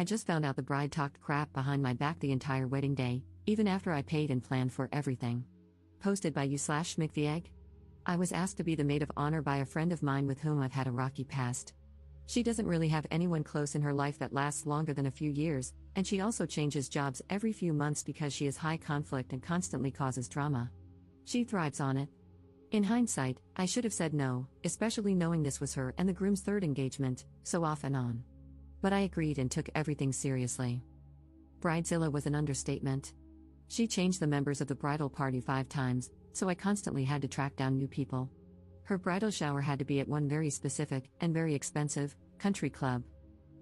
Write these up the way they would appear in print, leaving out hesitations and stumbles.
I just found out the bride talked crap behind my back the entire wedding day, even after I paid and planned for everything. Posted by you/schmicktheegg. I was asked to be the maid of honor by a friend of mine with whom I've had a rocky past. She doesn't really have anyone close in her life that lasts longer than a few years, and she also changes jobs every few months because she is high conflict and constantly causes drama. She thrives on it. In hindsight, I should have said no, especially knowing this was her and the groom's third engagement, so off and on. But I agreed and took everything seriously. Bridezilla was an understatement. She changed the members of the bridal party 5 times, so I constantly had to track down new people. Her bridal shower had to be at one very specific, and very expensive, country club.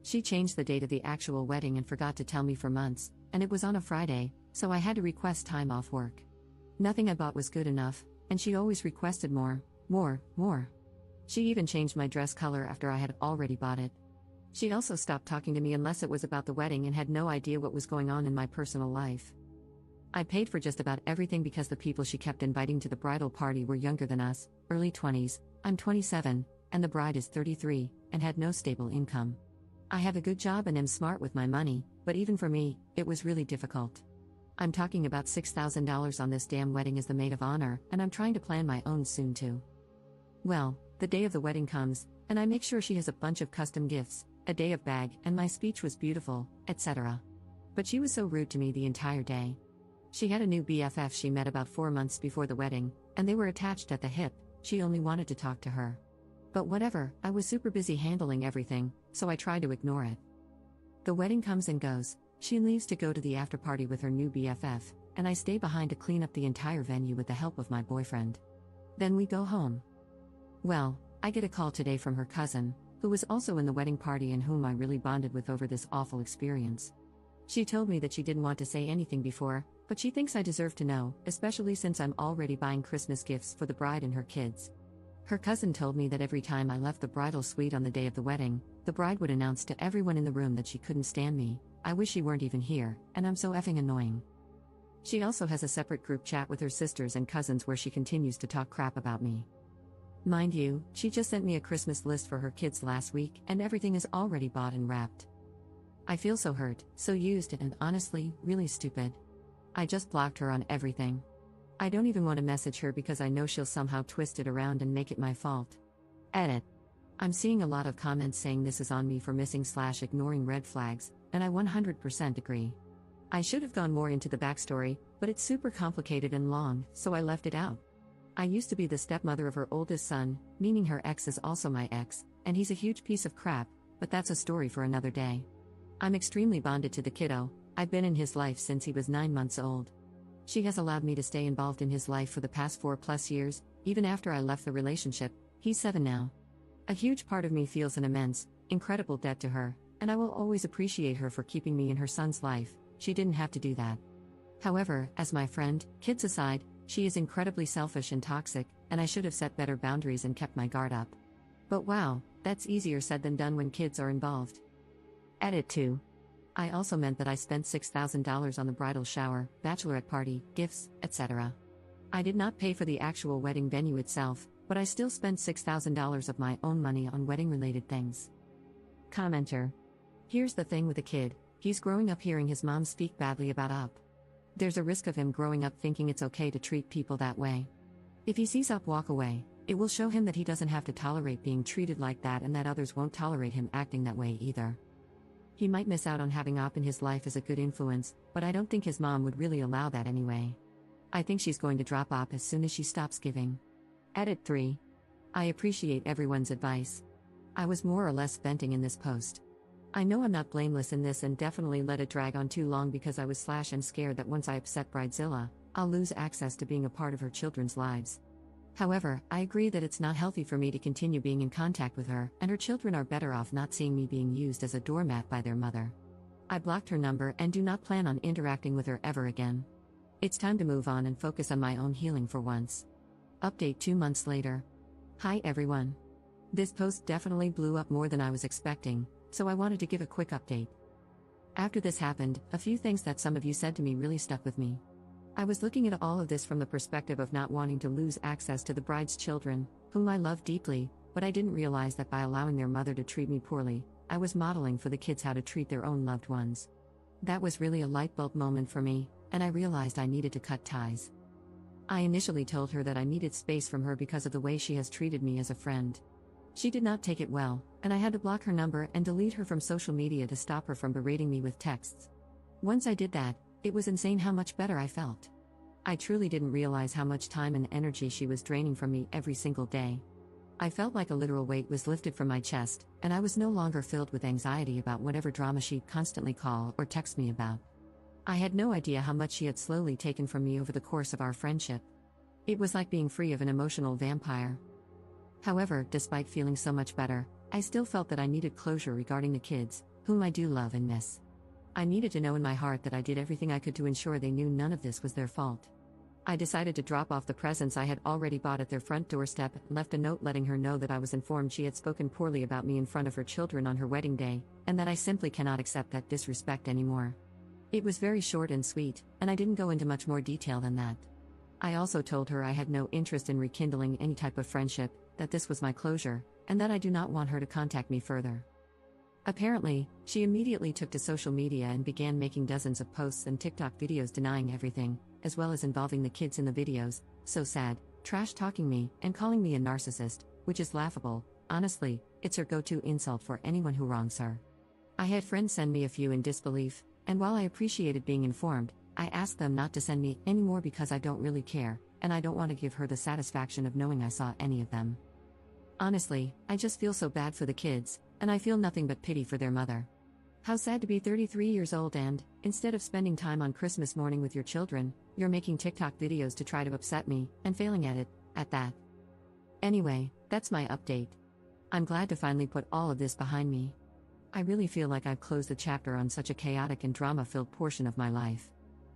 She changed the date of the actual wedding and forgot to tell me for months, and it was on a Friday, so I had to request time off work. Nothing I bought was good enough, and she always requested more. She even changed my dress color after I had already bought it. She also stopped talking to me unless it was about the wedding and had no idea what was going on in my personal life. I paid for just about everything because the people she kept inviting to the bridal party were younger than us, early 20s, I'm 27, and the bride is 33, and had no stable income. I have a good job and am smart with my money, but even for me, it was really difficult. I'm talking about $6,000 on this damn wedding as the maid of honor, and I'm trying to plan my own soon too. Well, the day of the wedding comes, and I make sure she has a bunch of custom gifts, a day of bag, and my speech was beautiful, etc. But she was so rude to me the entire day. She had a new BFF she met about 4 months before the wedding, and they were attached at the hip. She only wanted to talk to her. But whatever, I was super busy handling everything, so I tried to ignore it. The wedding comes and goes. She leaves to go to the after party with her new BFF, and I stay behind to clean up the entire venue with the help of my boyfriend. Then we go home. Well, I get a call today from her cousin, who was also in the wedding party and whom I really bonded with over this awful experience. She told me that she didn't want to say anything before, but she thinks I deserve to know, especially since I'm already buying Christmas gifts for the bride and her kids. Her cousin told me that every time I left the bridal suite on the day of the wedding, the bride would announce to everyone in the room that she couldn't stand me. I wish she weren't even here, and I'm so effing annoying. She also has a separate group chat with her sisters and cousins where she continues to talk crap about me. Mind you, she just sent me a Christmas list for her kids last week, and everything is already bought and wrapped. I feel so hurt, so used, and honestly, really stupid. I just blocked her on everything. I don't even want to message her because I know she'll somehow twist it around and make it my fault. Edit. I'm seeing a lot of comments saying this is on me for missing/ignoring red flags, and I 100% agree. I should have gone more into the backstory, but it's super complicated and long, so I left it out. I used to be the stepmother of her oldest son, meaning her ex is also my ex, and he's a huge piece of crap, but that's a story for another day. I'm extremely bonded to the kiddo. I've been in his life since he was 9 months old. She has allowed me to stay involved in his life for the past 4+ years, even after I left the relationship. He's 7 now. A huge part of me feels an immense, incredible debt to her, and I will always appreciate her for keeping me in her son's life. She didn't have to do that. However, as my friend, kids aside, she is incredibly selfish and toxic, and I should have set better boundaries and kept my guard up. But wow, that's easier said than done when kids are involved. Edit 2. I also meant that I spent $6,000 on the bridal shower, bachelorette party, gifts, etc. I did not pay for the actual wedding venue itself, but I still spent $6,000 of my own money on wedding-related things. Commenter. Here's the thing with a kid, he's growing up hearing his mom speak badly about Up. There's a risk of him growing up thinking it's okay to treat people that way. If he sees Up walk away, it will show him that he doesn't have to tolerate being treated like that and that others won't tolerate him acting that way either. He might miss out on having Up in his life as a good influence, but I don't think his mom would really allow that anyway. I think she's going to drop Up as soon as she stops giving. Edit 3. I appreciate everyone's advice. I was more or less venting in this post. I know I'm not blameless in this and definitely let it drag on too long because I was/am scared that once I upset Bridezilla, I'll lose access to being a part of her children's lives. However, I agree that it's not healthy for me to continue being in contact with her, and her children are better off not seeing me being used as a doormat by their mother. I blocked her number and do not plan on interacting with her ever again. It's time to move on and focus on my own healing for once. Update 2 months later. Hi everyone. This post definitely blew up more than I was expecting, so I wanted to give a quick update. After this happened, a few things that some of you said to me really stuck with me. I was looking at all of this from the perspective of not wanting to lose access to the bride's children, whom I love deeply, but I didn't realize that by allowing their mother to treat me poorly, I was modeling for the kids how to treat their own loved ones. That was really a light bulb moment for me, and I realized I needed to cut ties. I initially told her that I needed space from her because of the way she has treated me as a friend. She did not take it well, and I had to block her number and delete her from social media to stop her from berating me with texts. Once I did that, it was insane how much better I felt. I truly didn't realize how much time and energy she was draining from me every single day. I felt like a literal weight was lifted from my chest, and I was no longer filled with anxiety about whatever drama she'd constantly call or text me about. I had no idea how much she had slowly taken from me over the course of our friendship. It was like being free of an emotional vampire. However, despite feeling so much better, I still felt that I needed closure regarding the kids, whom I do love and miss. I needed to know in my heart that I did everything I could to ensure they knew none of this was their fault. I decided to drop off the presents I had already bought at their front doorstep and left a note letting her know that I was informed she had spoken poorly about me in front of her children on her wedding day, and that I simply cannot accept that disrespect anymore. It was very short and sweet, and I didn't go into much more detail than that. I also told her I had no interest in rekindling any type of friendship, that this was my closure, and that I do not want her to contact me further. Apparently, she immediately took to social media and began making dozens of posts and TikTok videos denying everything, as well as involving the kids in the videos, so sad, trash-talking me, and calling me a narcissist, which is laughable. Honestly, it's her go-to insult for anyone who wrongs her. I had friends send me a few in disbelief, and while I appreciated being informed, I asked them not to send me any more because I don't really care, and I don't want to give her the satisfaction of knowing I saw any of them. Honestly, I just feel so bad for the kids, and I feel nothing but pity for their mother. How sad to be 33 years old and, instead of spending time on Christmas morning with your children, you're making TikTok videos to try to upset me, and failing at it, at that. Anyway, that's my update. I'm glad to finally put all of this behind me. I really feel like I've closed the chapter on such a chaotic and drama-filled portion of my life.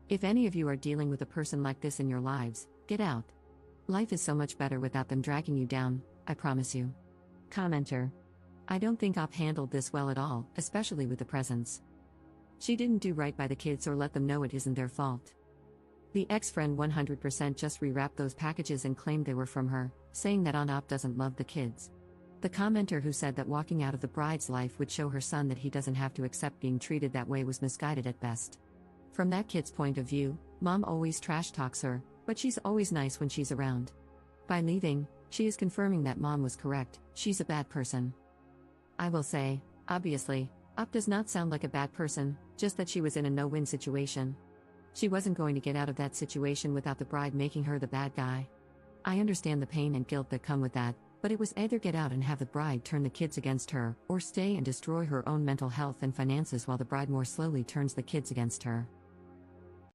If any of you are dealing with a person like this in your lives, get out. Life is so much better without them dragging you down, I promise you. Commenter. I don't think Op handled this well at all, especially with the presents. She didn't do right by the kids or let them know it isn't their fault. The ex-friend 100% just rewrapped those packages and claimed they were from her, saying that Op doesn't love the kids. The commenter who said that walking out of the bride's life would show her son that he doesn't have to accept being treated that way was misguided at best. From that kid's point of view, mom always trash talks her, but she's always nice when she's around. By leaving, she is confirming that mom was correct, she's a bad person. I will say, obviously, Op does not sound like a bad person, just that she was in a no-win situation. She wasn't going to get out of that situation without the bride making her the bad guy. I understand the pain and guilt that come with that, but it was either get out and have the bride turn the kids against her, or stay and destroy her own mental health and finances while the bride more slowly turns the kids against her.